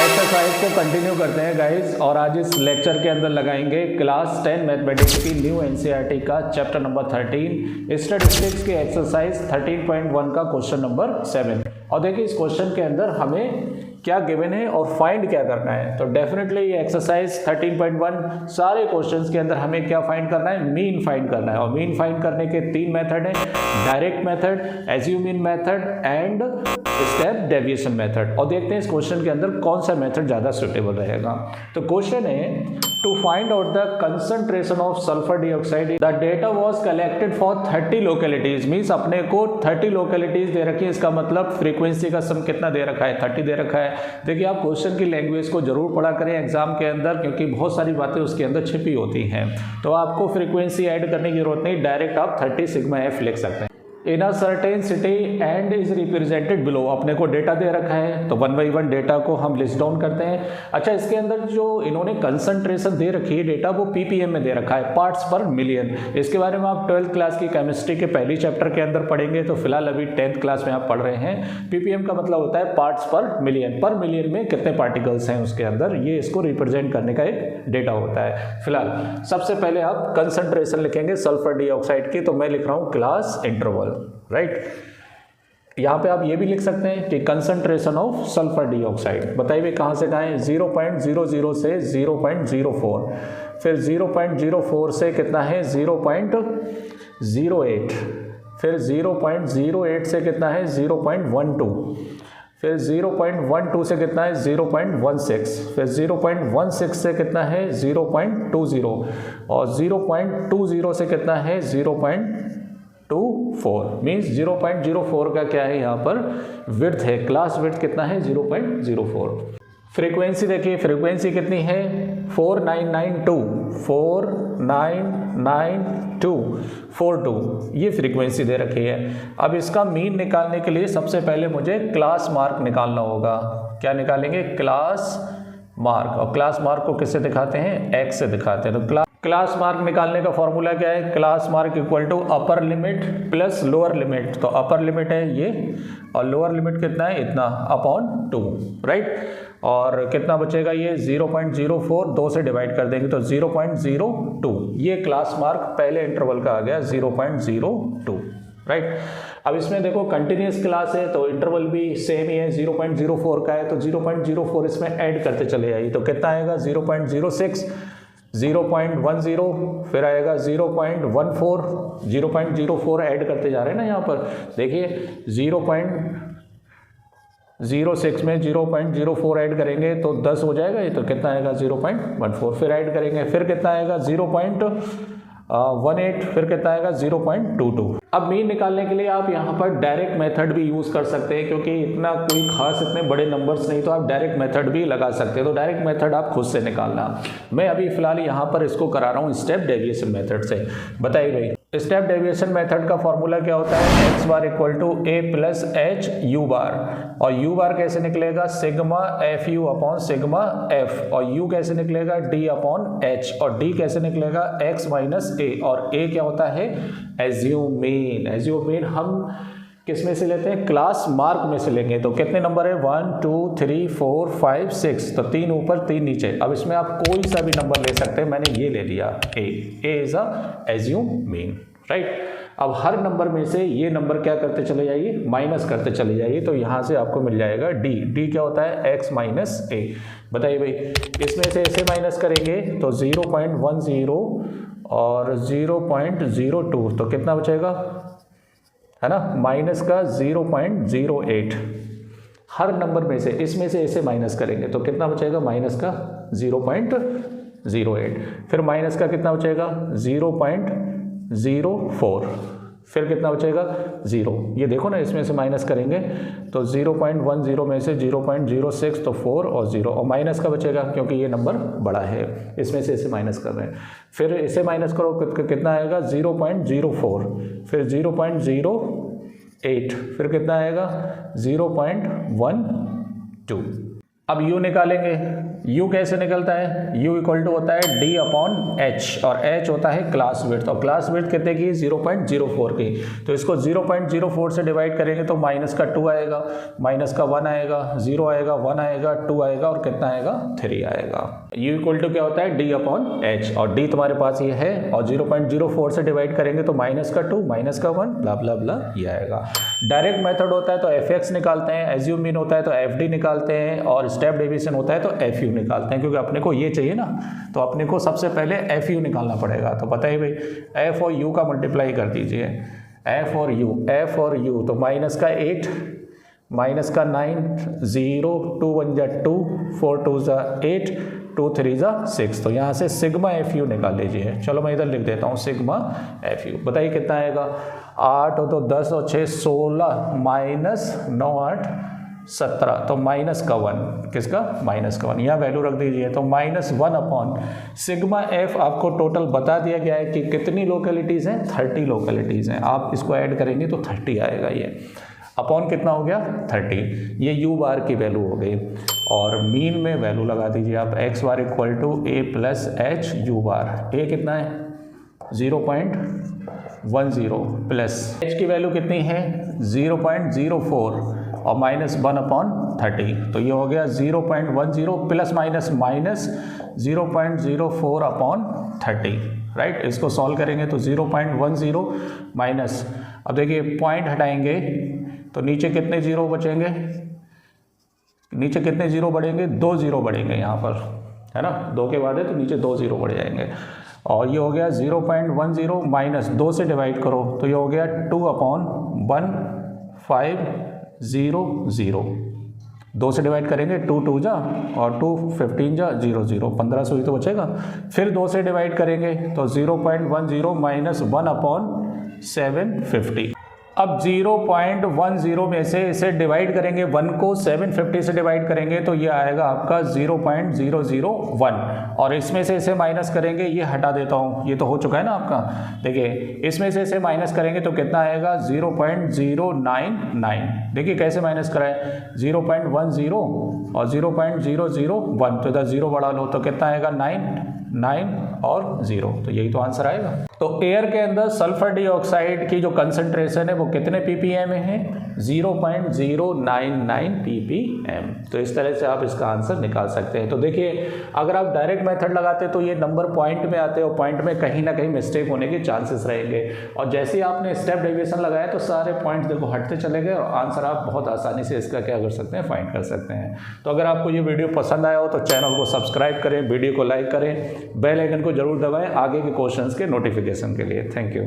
Exercise को continue करते हैं गाइस, और आज इस लेक्चर के अंदर लगाएंगे क्लास 10 मैथमेटिक्स की न्यू एनसीईआरटी का चैप्टर नंबर 13 स्टैटिस्टिक्स के एक्सरसाइज 13.1 का क्वेश्चन नंबर 7। और देखिए इस क्वेश्चन के अंदर हमें क्या गिवन है और फाइंड क्या करना है। तो डेफिनेटली ये एक्सरसाइज 13.1 सारे क्वेश्चंस के अंदर हमें क्या फाइंड करना है, मीन फाइंड करना है। और मीन फाइंड करने के 3 मेथड हैं, direct method, assume mean method and step deviation method. और देखते हैं इस क्वेश्चन के अंदर कौन सा मेथड ज़्यादा सुटेबल रहेगा। तो क्वेश्चन है to find out the concentration of sulphur dioxide the data was collected for 30 localities. Means अपने को 30 लोकेलिटीज दे रखी है, इसका मतलब फ्रीक्वेंसी का सम कितना दे रखा है, 30 दे रखा है। देखिए आप क्वेश्चन की लैंग्वेज को जरूर पढ़ा करें एग्जाम के अंदर, क्योंकि बहुत सारी बातें उसके अंदर छिपी होती हैं। तो आपको फ्रीक्वेंसी ऐड करने की जरूरत नहीं, डायरेक्ट आप 30 सिग्मा एफ लिख सकते हैं। In a certain city and is represented below. अपने को डेटा दे रखा है तो 1 बाई 1 डेटा को हम लिस्ट डाउन करते हैं। अच्छा, इसके अंदर जो इन्होंने कंसंट्रेशन दे रखी है डेटा, वो पीपीएम में दे रखा है, पार्ट्स पर मिलियन। इसके बारे में आप 12th क्लास की केमिस्ट्री के पहली चैप्टर के अंदर पढ़ेंगे। तो फिलहाल अभी 10th क्लास में आप पढ़ रहे हैं। पीपीएम का मतलब होता है पार्ट्स पर मिलियन में कितने पार्टिकल्स हैं उसके अंदर, ये इसको रिप्रेजेंट करने का एक डेटा होता है। फिलहाल सबसे पहले आप कंसंट्रेशन लिखेंगे सल्फर डाइऑक्साइड की, तो मैं लिख रहा हूँ क्लास इंटरवल, राइट। यहाँ पे आप ये भी लिख सकते हैं कि कंसंट्रेशन ऑफ सल्फर डाइऑक्साइड, बताइए कहाँ से कहाँ है, 0.00 से 0.04, फिर 0.04 से कितना है 0.08, फिर 0.08 से कितना है 0.12, फिर 0.12 से कितना है 0.16, फिर 0.16 से कितना है 0.20, और 0.20 से कितना है 0.24। मीन्स 0.04 का क्या है यहाँ पर विड्थ है, क्लास विड्थ कितना है 0.04। फ्रीक्वेंसी देखिए, फ्रीक्वेंसी कितनी है 4992, ये फ्रीक्वेंसी दे रखी है। अब इसका मीन निकालने के लिए सबसे पहले मुझे क्लास मार्क निकालना होगा। क्या निकालेंगे, क्लास मार्क। और क्लास मार्क को किससे दिखाते हैं, x से दिखाते हैं। तो क्लास मार्क निकालने का फॉर्मूला क्या है, class mark equal to upper limit plus lower limit. तो अपर लिमिट है ये और लोअर लिमिट कितना है, इतना अपॉन 2, राइट। और कितना बचेगा ये 0.04, 2 से डिवाइड कर देंगे तो 0.02। ये क्लास मार्क पहले इंटरवल का आ गया 0.02, राइट। अब इसमें देखो कंटिन्यूस क्लास है तो इंटरवल भी सेम ही है, 0.04 का है, तो 0.04 इसमें ऐड करते चले जाइए। तो कितना आएगा 0.06, 0.10, फिर आएगा 0.14, 0.04 ऐड करते जा रहे हैं ना। यहाँ पर देखिए 0.06 में 0.04 ऐड करेंगे तो 10 हो जाएगा ये, तो कितना आएगा 0.14, फिर ऐड करेंगे, फिर कितना आएगा 0.18, फिर कितना आएगा 0.22। अब मीन निकालने के लिए आप यहाँ पर डायरेक्ट मेथड भी यूज़ कर सकते हैं, क्योंकि इतना कोई खास इतने बड़े नंबर्स नहीं, तो आप डायरेक्ट मेथड भी लगा सकते हैं। तो डायरेक्ट मेथड आप खुद से निकालना। मैं अभी फिलहाल यहाँ पर इसको करा रहा हूँ स्टेप डेविएशन मेथड से। बताइए भाई, स्टेप डेविएशन मेथड का फॉर्मूला क्या होता है, x bar equal to a plus h u bar. और यू बार कैसे निकलेगा, sigma f u upon sigma f, और यू कैसे निकलेगा डी अपॉन एच, और डी कैसे निकलेगा एक्स माइनस ए, और ए क्या होता है एज्यूम मीन। एज्यूम मीन हम किस में से लेते हैं, क्लास मार्क में से लेंगे। तो कितने नंबर है 1 2 3 4 5 6, तो 3 ऊपर 3 नीचे। अब इसमें आप कोई सा भी नंबर ले सकते हैं, मैंने ये ले लिया a is a assume mean, right. अब हर नंबर में से ये नंबर क्या करते चले जाइए, माइनस करते चले जाइए। तो यहाँ से आपको मिल जाएगा डी क्या होता है एक्स माइनस ए। बताइए भाई, इसमें से ऐसे माइनस करेंगे तो 0.10 और 0.02, तो कितना बचेगा, है ना, माइनस का 0.08। हर नंबर में से इसमें से ऐसे माइनस करेंगे तो कितना बचेगा, माइनस का 0.08, फिर माइनस का कितना बचेगा 0.04, फिर कितना बचेगा 0। ये देखो ना, इसमें से माइनस करेंगे तो 0.10 में से 0.06, तो 4 और 0, और माइनस का बचेगा क्योंकि ये नंबर बड़ा है, इसमें से इसे माइनस कर रहे हैं। फिर इसे माइनस करो कितना आएगा 0.04, फिर 0.08, फिर कितना आएगा 0.12। अब u निकालेंगे, u कैसे निकलता है, u इक्वल टू होता है d अपॉन h, और h होता है क्लास विड्थ, और क्लास विड्थ कितने की, 0.04 की। तो इसको 0.04 से डिवाइड करेंगे तो माइनस का 2 आएगा, माइनस का 1 आएगा, 0 आएगा, 1 आएगा, 2 आएगा, और कितना आएगा, 3 आएगा। u इक्वल टू क्या होता है, d अपॉन h, और d तुम्हारे पास ये है, और 0.04 से डिवाइड करेंगे तो माइनस का 2, माइनस का 1, ब्ला ब्ला ब्ला, ये आएगा। डायरेक्ट मेथड होता है तो fx निकालते हैं, एज्यूम मीन होता है तो fd निकालते हैं, और स्टेप डेविएशन होता है तो fu निकालते हैं, क्योंकि अपने को ये चाहिए ना, तो अपने को सबसे पहले fu निकालना पड़ेगा। तो बताइए भाई, f और u का मल्टीप्लाई कर दीजिए, f और u, तो माइनस का 8, माइनस का 9, 0, 2 1 जा 2, 4 2 जा 8, 2 3 जा 6, तो यहाँ से सिग्मा fu निकाल लीजिए। चलो मैं इधर लिख देता हूँ सिग्मा fu। बताइए कितना आएगा, 8 तो 10 और 6 16, माइनस 9 8 17, तो माइनस का 1, किसका, माइनस का 1, यहाँ वैल्यू रख दीजिए। तो -1 अपॉन सिग्मा f, आपको टोटल बता दिया गया है कि कितनी लोकेलिटीज़ हैं, 30 लोकेलिटीज़ हैं। आप इसको ऐड करेंगे तो 30 आएगा, ये अपॉन कितना हो गया, 30, ये u बार की वैल्यू हो गई। और मीन में वैल्यू लगा दीजिए आप, x bar equal to a plus H u bar. a कितना है, 0.10 प्लस h की वैल्यू कितनी है, 0.04, और -1 अपॉन 30, तो ये हो गया 0.10 प्लस माइनस 0.04 अपॉन 30, राइट। इसको सॉल्व करेंगे तो 0.10 माइनस, अब देखिए पॉइंट हटाएंगे तो नीचे कितने जीरो बचेंगे, नीचे कितने जीरो बढ़ेंगे, 2 जीरो बढ़ेंगे यहाँ पर, है ना, 2 के बाद है तो नीचे 2 जीरो बढ़ जाएंगे। और ये हो गया 0.10 माइनस 2 से डिवाइड करो तो ये हो गया 2 अपॉन 1500, 2 से डिवाइड करेंगे 2 2 जा, और 2 15 जा 0 0, 1500 ही तो बचेगा। फिर 2 से डिवाइड करेंगे तो 0.10 माइनस 1 अपॉन 750। अब 0.10 में से इसे डिवाइड करेंगे, 1 को 750 से डिवाइड करेंगे तो ये आएगा आपका 0.001, और इसमें से इसे माइनस करेंगे, ये हटा देता हूँ, ये तो हो चुका है ना आपका। देखिए इसमें से इसे माइनस करेंगे तो कितना आएगा, 0.099। देखिए कैसे माइनस कराए, 0.10 और 0.001, तो इधर 0 बढ़ा लो तो कितना आएगा, 9 और 0, तो यही तो आंसर आएगा। तो एयर के अंदर सल्फर डाइऑक्साइड की जो कंसंट्रेशन है वो कितने ppm में है, 0.099 ppm। तो इस तरह से आप इसका आंसर निकाल सकते हैं। तो देखिए अगर आप डायरेक्ट मेथड लगाते तो ये नंबर पॉइंट में आते और पॉइंट में कहीं ना कहीं मिस्टेक होने के चांसेस रहेंगे, और जैसे ही आपने स्टेप डेविएशन लगाया तो सारे पॉइंट्स देखो हटते चले गए, और आंसर आप बहुत आसानी से इसका क्या कर सकते हैं, फाइंड कर सकते हैं। तो अगर आपको ये वीडियो पसंद आया हो तो चैनल को सब्सक्राइब करें, वीडियो को लाइक करें, बेल आइकन को जरूर दबाएं आगे के क्वेश्चंस के नोटिफिकेशन के लिए। Thank you.